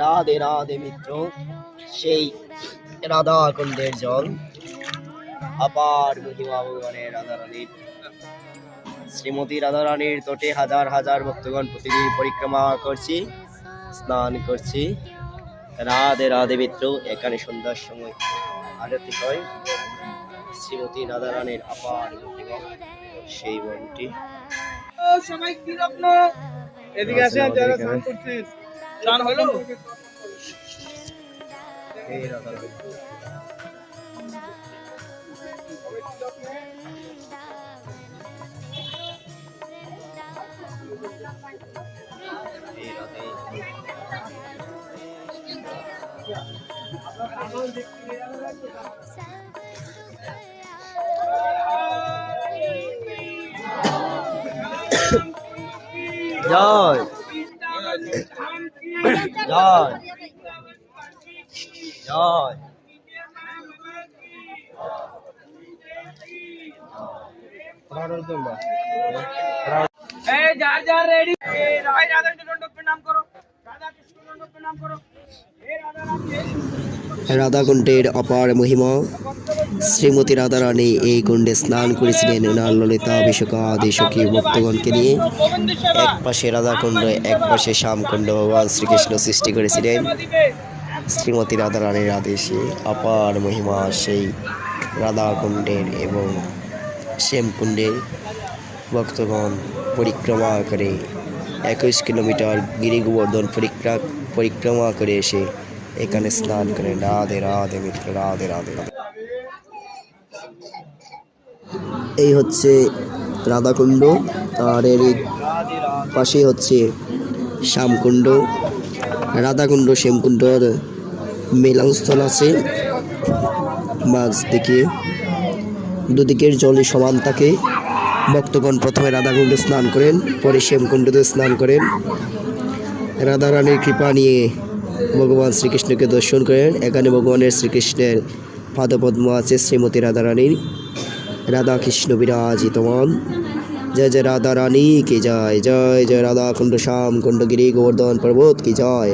রাধে রাধে মিত্র, সেই রাধা কুণ্ডের জল, আপার মহিমা ভগবানের রাধারানীর, শ্রীমতী রাধারানীর তটে হাজার হাজার ভক্তগণ প্রতিদিন পরিক্রমা করছি, স্নান করছি। রাধে রাধে মিত্র, এখানে সন্ধ্যার সময় আরতি হয়। শ্রীমতী রাধারানীর আপার মহিমা সেই বনটি। সবাই কি রত্ন এদিকে আসেন, যারা স্নান করছেন, স্নান হলো। এই রাধারানী জয় জয় জয়। যার যার রেডি, রাধা কৃষ্ণ প্রণাম করো, রাধা কৃষ্ণ প্রণাম করো। রাধাকুণ্ডের অপার মহিমা, শ্রীমতী রাধারানী এই কুণ্ডে স্নান করেছিলেন ওনার ললিতা বিশাখা আদি সখী ভক্তগণকে নিয়ে। এক পাশে রাধাকুণ্ড, এক পাশে শ্যামকুণ্ড ভগবান শ্রীকৃষ্ণ সৃষ্টি করেছিলেন। শ্রীমতী রাধারানীর আদেশে অপার মহিমা সেই রাধাকুণ্ডের এবং শ্যামকুণ্ডের ভক্তগণ পরিক্রমা করে 21 কিলোমিটার গিরি গোবর্ধন পরিক্রমা করে এসে এখানে স্নান করেন। রাধে রাধে মিত্র, রাধে রাধে। এই হচ্ছে রাধাকুণ্ড, আর এর পাশে হচ্ছে শ্যামকুণ্ড। রাধাকুণ্ড শ্যামকুণ্ডর মেলনস্থল আছে, মাঝ দিকে দুদিকের জলে সমান থাকে। ভক্তগণ প্রথমে রাধাকুণ্ডে স্নান করেন, পরে শ্যামকুণ্ডতে স্নান করেন। রাধারানীর কৃপা নিয়ে ভগবান শ্রীকৃষ্ণকে দর্শন করেন। এখানে ভগবানের শ্রীকৃষ্ণের পাদপদ্ম আছে, শ্রীমতী রাধারানীর। রাধা কৃষ্ণ বিরাজিতমান। জয় জয় রাধারানী কি জয়, জয় জয় রাধাকুণ্ড শ্যামকুণ্ড গিরি গোবর্ধন পর্বত কি জয়।